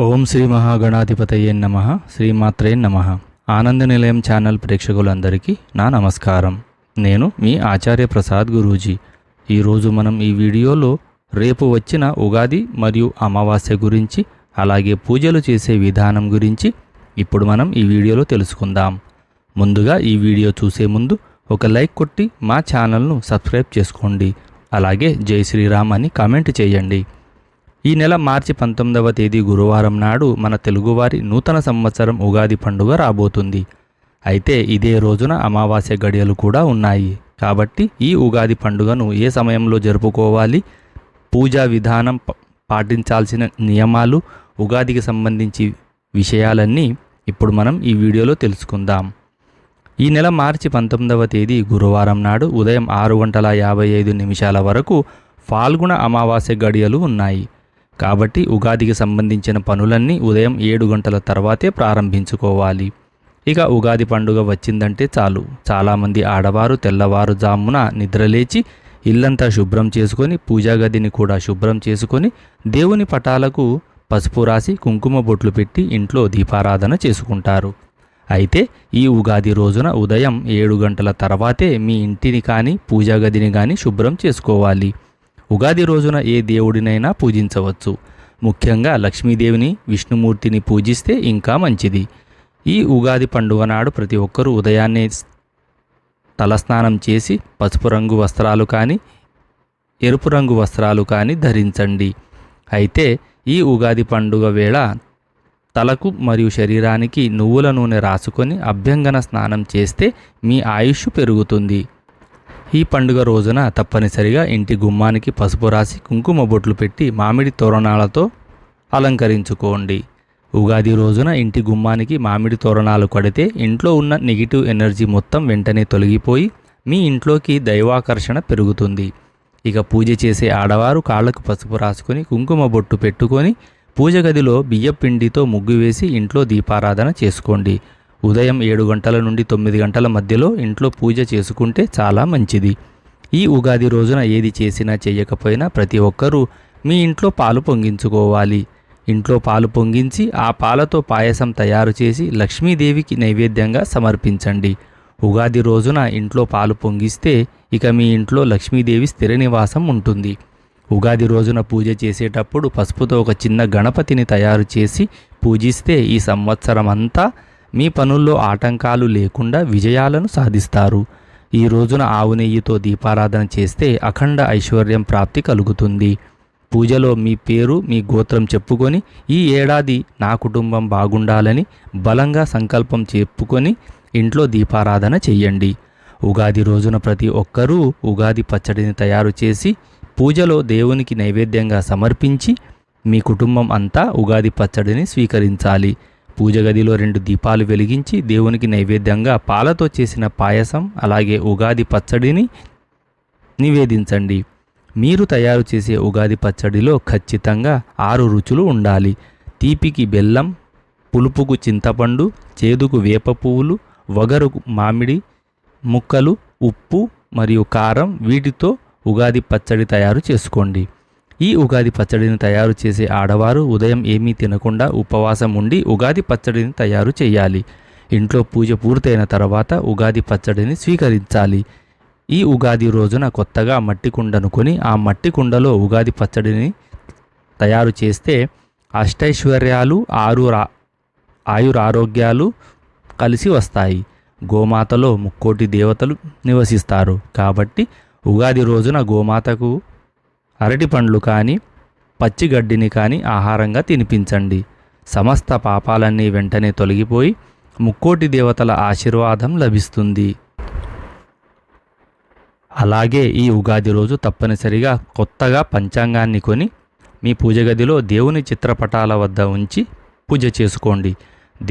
ఓం శ్రీ మహాగణాధిపతయే నమః. శ్రీమాత్రే నమః. ఆనంద నిలయం ఛానల్ ప్రేక్షకులందరికీ నా నమస్కారం. నేను మీ ఆచార్య ప్రసాద్ గురూజీ. ఈరోజు మనం ఈ వీడియోలో రేపు వచ్చిన ఉగాది మరియు అమావాస్య గురించి, అలాగే పూజలు చేసే విధానం గురించి ఇప్పుడు మనం ఈ వీడియోలో తెలుసుకుందాం. ముందుగా ఈ వీడియో చూసే ముందు ఒక లైక్ కొట్టి మా ఛానల్ను సబ్స్క్రైబ్ చేసుకోండి. అలాగే జై శ్రీరామ్ అని కామెంట్ చేయండి. ఈ నెల మార్చి 19వ తేదీ గురువారం నాడు మన తెలుగువారి నూతన సంవత్సరం ఉగాది పండుగ రాబోతుంది. అయితే ఇదే రోజున అమావాస్య గడియలు కూడా ఉన్నాయి. కాబట్టి ఈ ఉగాది పండుగను ఏ సమయంలో జరుపుకోవాలి, పూజా విధానం, పాటించాల్సిన నియమాలు, ఉగాదికి సంబంధించి విషయాలన్నీ ఇప్పుడు మనం ఈ వీడియోలో తెలుసుకుందాం. ఈ నెల మార్చి 19వ తేదీ గురువారం నాడు ఉదయం 6:55 వరకు ఫాల్గుణ అమావాస్య గడియలు ఉన్నాయి. కాబట్టి ఉగాదికి సంబంధించిన పనులన్నీ ఉదయం 7 గంటల తర్వాతే ప్రారంభించుకోవాలి. ఇక ఉగాది పండుగ వచ్చిందంటే చాలు, చాలామంది ఆడవారు తెల్లవారుజామున నిద్రలేచి ఇల్లంతా శుభ్రం చేసుకొని, పూజా గదిని కూడా శుభ్రం చేసుకొని, దేవుని పటాలకు పసుపు రాసి కుంకుమ బొట్లు పెట్టి ఇంట్లో దీపారాధన చేసుకుంటారు. అయితే ఈ ఉగాది రోజున ఉదయం 7 గంటల తర్వాతే మీ ఇంటిని కానీ పూజా గదిని కానీ శుభ్రం చేసుకోవాలి. ఉగాది రోజున ఏ దేవుడినైనా పూజించవచ్చు. ముఖ్యంగా లక్ష్మీదేవిని, విష్ణుమూర్తిని పూజిస్తే ఇంకా మంచిది. ఈ ఉగాది పండుగ నాడు ప్రతి ఒక్కరూ ఉదయాన్నే తలస్నానం చేసి పసుపు రంగు వస్త్రాలు కానీ ఎరుపు రంగు వస్త్రాలు కానీ ధరించండి. అయితే ఈ ఉగాది పండుగ వేళ తలకు మరియు శరీరానికి నువ్వుల నూనె రాసుకొని అభ్యంగన స్నానం చేస్తే మీ ఆయుష్ పెరుగుతుంది. ఈ పండుగ రోజున తప్పనిసరిగా ఇంటి గుమ్మానికి పసుపు రాసి కుంకుమ బొట్లు పెట్టి మామిడి తోరణాలతో అలంకరించుకోండి. ఉగాది రోజున ఇంటి గుమ్మానికి మామిడి తోరణాలు కడితే ఇంట్లో ఉన్న నెగిటివ్ ఎనర్జీ మొత్తం వెంటనే తొలగిపోయి మీ ఇంట్లోకి దైవాకర్షణ పెరుగుతుంది. ఇక పూజ చేసే ఆడవారు కాళ్ళకు పసుపు రాసుకొని కుంకుమ బొట్టు పెట్టుకొని పూజ గదిలో బియ్యపిండితో ముగ్గు వేసి ఇంట్లో దీపారాధన చేసుకోండి. ఉదయం 7 గంటల నుండి 9 గంటల మధ్యలో ఇంట్లో పూజ చేసుకుంటే చాలా మంచిది. ఈ ఉగాది రోజున ఏది చేసినా చేయకపోయినా ప్రతి ఒక్కరూ మీ ఇంట్లో పాలు పొంగించుకోవాలి. ఇంట్లో పాలు పొంగించి ఆ పాలతో పాయసం తయారు చేసి లక్ష్మీదేవికి నైవేద్యంగా సమర్పించండి. ఉగాది రోజున ఇంట్లో పాలు పొంగిస్తే ఇక మీ ఇంట్లో లక్ష్మీదేవి స్థిర నివాసం ఉంటుంది. ఉగాది రోజున పూజ చేసేటప్పుడు పసుపుతో ఒక చిన్న గణపతిని తయారు చేసి పూజిస్తే ఈ సంవత్సరం అంతా మీ పనుల్లో ఆటంకాలు లేకుండా విజయాలను సాధిస్తారు. ఈ రోజున ఆవు నెయ్యితో దీపారాధన చేస్తే అఖండ ఐశ్వర్యం ప్రాప్తి కలుగుతుంది. పూజలో మీ పేరు, మీ గోత్రం చెప్పుకొని ఈ ఏడాది నా కుటుంబం బాగుండాలని బలంగా సంకల్పం చెప్పుకొని ఇంట్లో దీపారాధన చెయ్యండి. ఉగాది రోజున ప్రతి ఒక్కరూ ఉగాది పచ్చడిని తయారు చేసి పూజలో దేవునికి నైవేద్యంగా సమర్పించి మీ కుటుంబం అంతా ఉగాది పచ్చడిని స్వీకరించాలి. పూజ గదిలో 2 దీపాలు వెలిగించి దేవునికి నైవేద్యంగా పాలతో చేసిన పాయసం అలాగే ఉగాది పచ్చడిని నివేదించండి. మీరు తయారు చేసే ఉగాది పచ్చడిలో ఖచ్చితంగా 6 రుచులు ఉండాలి. తీపికి బెల్లం, పులుపుకు చింతపండు, చేదుకు వేప పువ్వులు, వగరుకు మామిడి ముక్కలు, ఉప్పు మరియు కారం, వీటితో ఉగాది పచ్చడి తయారు చేసుకోండి. ఈ ఉగాది పచ్చడిని తయారు చేసే ఆడవారు ఉదయం ఏమీ తినకుండా ఉపవాసం ఉండి ఉగాది పచ్చడిని తయారు చేయాలి. ఇంట్లో పూజ పూర్తయిన తర్వాత ఉగాది పచ్చడిని స్వీకరించాలి. ఈ ఉగాది రోజున కొత్తగా మట్టి కుండను కొని ఆ మట్టి కుండలో ఉగాది పచ్చడిని తయారు చేస్తే అష్టైశ్వర్యాలు, ఆయురారోగ్యాలు కలిసి వస్తాయి. గోమాతలో 3,000,000 దేవతలు నివసిస్తారు. కాబట్టి ఉగాది రోజున గోమాతకు అరటి పండ్లు కానీ పచ్చిగడ్డిని కానీ ఆహారంగా తినిపించండి. సమస్త పాపాలన్నీ వెంటనే తొలగిపోయి 3,000,000 దేవతల ఆశీర్వాదం లభిస్తుంది. అలాగే ఈ ఉగాది రోజు తప్పనిసరిగా కొత్తగా పంచాంగాన్ని కొని మీ పూజ గదిలో దేవుని చిత్రపటాల వద్ద ఉంచి పూజ చేసుకోండి.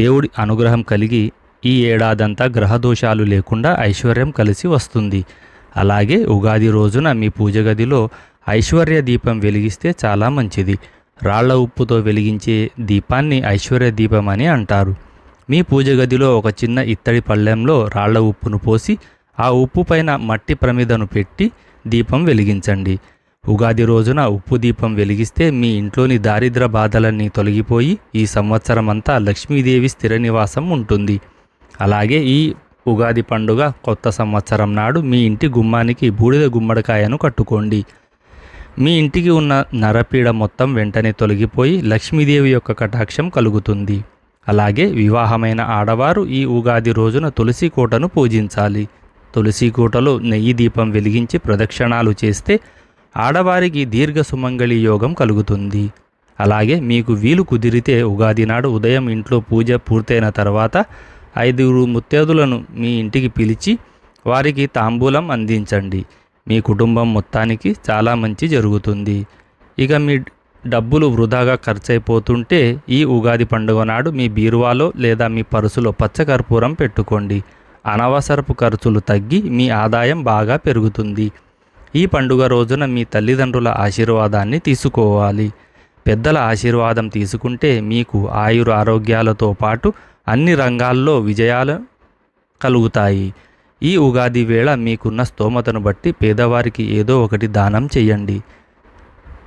దేవుడి అనుగ్రహం కలిగి ఈ ఏడాదంతా గ్రహదోషాలు లేకుండా ఐశ్వర్యం కలిసి వస్తుంది. అలాగే ఉగాది రోజున మీ పూజ గదిలో ఐశ్వర్య దీపం వెలిగిస్తే చాలా మంచిది. రాళ్ల ఉప్పుతో వెలిగించే దీపాన్ని ఐశ్వర్య దీపం అని అంటారు. మీ పూజ గదిలో ఒక చిన్న ఇత్తడి పళ్ళెంలో రాళ్ల ఉప్పును పోసి ఆ ఉప్పు పైన మట్టి ప్రమిదను పెట్టి దీపం వెలిగించండి. ఉగాది రోజున ఉప్పు దీపం వెలిగిస్తే మీ ఇంట్లోని దారిద్ర బాధలన్నీ తొలగిపోయి ఈ సంవత్సరం అంతా లక్ష్మీదేవి స్థిర నివాసం ఉంటుంది. అలాగే ఈ ఉగాది పండుగ కొత్త సంవత్సరం నాడు మీ ఇంటి గుమ్మానికి బూడిద గుమ్మడికాయను కట్టుకోండి. మీ ఇంటికి ఉన్న నరపీడ మొత్తం వెంటనే తొలగిపోయి లక్ష్మీదేవి యొక్క కటాక్షం కలుగుతుంది. అలాగే వివాహమైన ఆడవారు ఈ ఉగాది రోజున తులసి కోటను పూజించాలి. తులసి కోటలో నెయ్యి దీపం వెలిగించి ప్రదక్షిణాలు చేస్తే ఆడవారికి దీర్ఘ సుమంగళి యోగం కలుగుతుంది. అలాగే మీకు వీలు కుదిరితే ఉగాది నాడు ఉదయం ఇంట్లో పూజ పూర్తయిన తర్వాత 5 ముత్తైదులను మీ ఇంటికి పిలిచి వారికి తాంబూలం అందించండి. మీ కుటుంబం మొత్తానికి చాలా మంచి జరుగుతుంది. ఇక మీ డబ్బులు వృధాగా ఖర్చయిపోతుంటే ఈ ఉగాది పండుగ నాడు మీ బీరువాలో లేదా మీ పర్సులో పచ్చకర్పూరం పెట్టుకోండి. అనవసరపు ఖర్చులు తగ్గి మీ ఆదాయం బాగా పెరుగుతుంది. ఈ పండుగ రోజున మీ తల్లిదండ్రుల ఆశీర్వాదాన్ని తీసుకోవాలి. పెద్దల ఆశీర్వాదం తీసుకుంటే మీకు ఆయుర ఆరోగ్యాలతో పాటు అన్ని రంగాల్లో విజయాలు కలుగుతాయి. ఈ ఉగాది వేళ మీకున్న స్తోమతను బట్టి పేదవారికి ఏదో ఒకటి దానం చేయండి.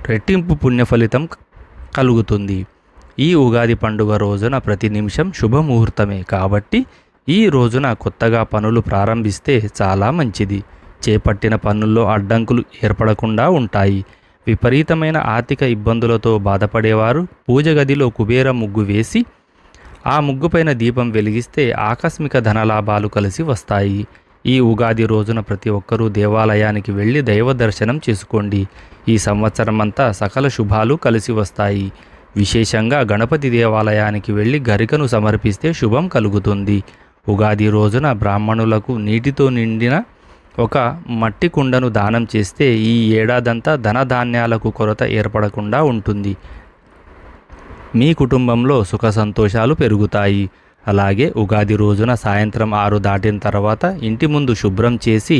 రెట్టింపు పుణ్య ఫలితం కలుగుతుంది. ఈ ఉగాది పండుగ రోజున ప్రతి నిమిషం శుభముహూర్తమే కాబట్టి ఈ రోజున కొత్తగా పనులు ప్రారంభిస్తే చాలా మంచిది. చేపట్టిన పనుల్లో అడ్డంకులు ఏర్పడకుండా ఉంటాయి. విపరీతమైన ఆర్థిక ఇబ్బందులతో బాధపడేవారు పూజ గదిలో కుబేర ముగ్గు వేసి ఆ ముగ్గుపైన దీపం వెలిగిస్తే ఆకస్మిక ధనలాభాలు కలిసి వస్తాయి. ఈ ఉగాది రోజున ప్రతి ఒక్కరూ దేవాలయానికి వెళ్ళి దైవ దర్శనం చేసుకోండి. ఈ సంవత్సరం అంతా సకల శుభాలు కలిసి వస్తాయి. విశేషంగా గణపతి దేవాలయానికి వెళ్ళి గరికను సమర్పిస్తే శుభం కలుగుతుంది. ఉగాది రోజున బ్రాహ్మణులకు నీటితో నిండిన ఒక మట్టి కుండను దానం చేస్తే ఈ ఏడాదంతా ధనధాన్యాలకు కొరత ఏర్పడకుండా ఉంటుంది. మీ కుటుంబంలో సుఖ సంతోషాలు పెరుగుతాయి. అలాగే ఉగాది రోజున సాయంత్రం 6 దాటిన తర్వాత ఇంటి ముందు శుభ్రం చేసి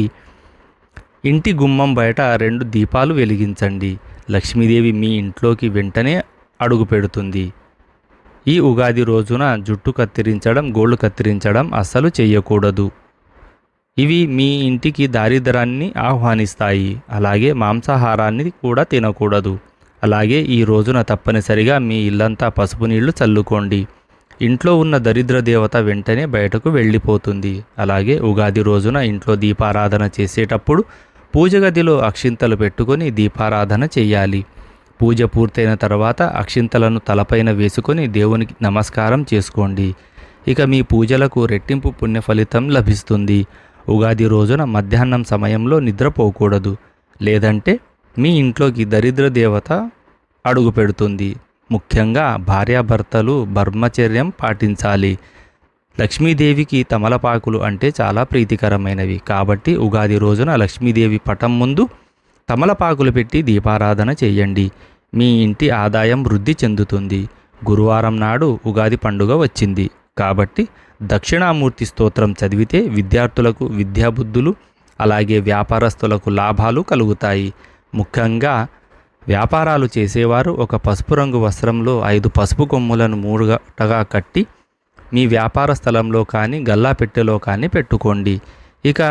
ఇంటి గుమ్మం బయట 2 దీపాలు వెలిగించండి. లక్ష్మీదేవి మీ ఇంట్లోకి వెంటనే అడుగు పెడుతుంది. ఈ ఉగాది రోజున జుట్టు కత్తిరించడం, గోళ్ళు కత్తిరించడం అస్సలు చేయకూడదు. ఇవి మీ ఇంటికి దారిద్రాన్ని ఆహ్వానిస్తాయి. అలాగే మాంసాహారాన్ని కూడా తినకూడదు. అలాగే ఈ రోజున తప్పనిసరిగా మీ ఇల్లంతా పసుపు నీళ్లు చల్లుకోండి. ఇంట్లో ఉన్న దరిద్ర దేవత వెంటనే బయటకు వెళ్ళిపోతుంది. అలాగే ఉగాది రోజున ఇంట్లో దీపారాధన చేసేటప్పుడు పూజ గదిలో అక్షింతలు పెట్టుకొని దీపారాధన చేయాలి. పూజ పూర్తయిన తర్వాత అక్షింతలను తలపైన వేసుకొని దేవునికి నమస్కారం చేసుకోండి. ఇక మీ పూజలకు రెట్టింపు పుణ్య ఫలితం లభిస్తుంది. ఉగాది రోజున మధ్యాహ్నం సమయంలో నిద్రపోకూడదు. లేదంటే మీ ఇంట్లోకి దరిద్ర దేవత అడుగు పెడుతుంది. ముఖ్యంగా భార్యాభర్తలు బ్రహ్మచర్యం పాటించాలి. లక్ష్మీదేవికి తమలపాకులు అంటే చాలా ప్రీతికరమైనవి. కాబట్టి ఉగాది రోజున లక్ష్మీదేవి పటం ముందు తమలపాకులు పెట్టి దీపారాధన చేయండి. మీ ఇంటి ఆదాయం వృద్ధి చెందుతుంది. గురువారం నాడు ఉగాది పండుగ వచ్చింది కాబట్టి దక్షిణామూర్తి స్తోత్రం చదివితే విద్యార్థులకు విద్యాబుద్ధులు, అలాగే వ్యాపారస్తులకు లాభాలు కలుగుతాయి. ముఖ్యంగా వ్యాపారాలు చేసేవారు ఒక పసుపు రంగు వస్త్రంలో 5 పసుపు కొమ్ములను 3 కట్టి మీ వ్యాపార స్థలంలో కానీ గల్లాపెట్టెలో కానీ పెట్టుకోండి. ఇక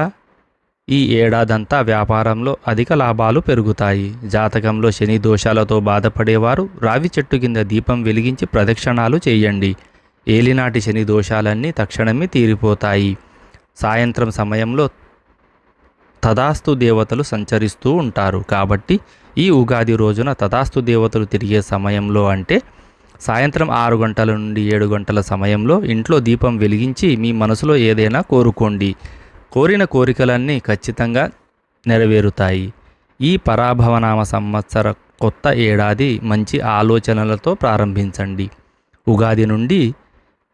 ఈ ఏడాదంతా వ్యాపారంలో అధిక లాభాలు పెరుగుతాయి. జాతకంలో శని దోషాలతో బాధపడేవారు రావి చెట్టు కింద దీపం వెలిగించి ప్రదక్షిణాలు చేయండి. ఏలినాటి శని దోషాలన్నీ తక్షణమే తీరిపోతాయి. సాయంత్రం సమయంలో తదాస్తు దేవతలు సంచరిస్తూ ఉంటారు కాబట్టి ఈ ఉగాది రోజున తదాస్తు దేవతలు తిరిగే సమయంలో అంటే సాయంత్రం 6 గంటల నుండి 7 గంటల సమయంలో ఇంట్లో దీపం వెలిగించి మీ మనసులో ఏదైనా కోరుకోండి. కోరిన కోరికలన్నీ ఖచ్చితంగా నెరవేరుతాయి. ఈ పరాభవనామ సంవత్సర కొత్త ఏడాది మంచి ఆలోచనలతో ప్రారంభించండి. ఉగాది నుండి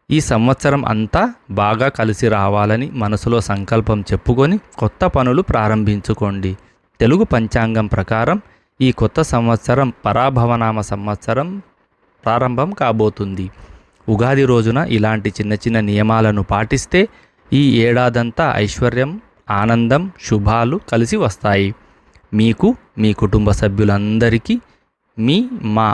ఈ సంవత్సరం అంతా బాగా కలిసి రావాలని మనసులో సంకల్పం చెప్పుకొని కొత్త పనులు ప్రారంభించుకోండి. తెలుగు పంచాంగం ప్రకారం ఈ కొత్త సంవత్సరం పరాభవనామ సంవత్సరం ప్రారంభం కాబోతుంది. ఉగాది రోజున ఇలాంటి చిన్న చిన్న నియమాలను పాటిస్తే ఈ ఏడాదంతా ఐశ్వర్యం, ఆనందం, శుభాలు కలిసి వస్తాయి. మీకు, మీ కుటుంబ సభ్యులందరికీ మా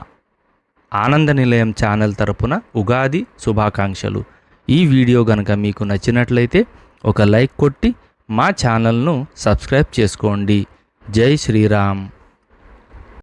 ఆనంద నిలయం ఛానల్ తరపున ఉగాది శుభాకాంక్షలు. ఈ వీడియో గనక మీకు నచ్చినట్లయితే ఒక లైక్ కొట్టి మా ఛానల్ను సబ్స్క్రైబ్ చేసుకోండి. జై శ్రీరామ్.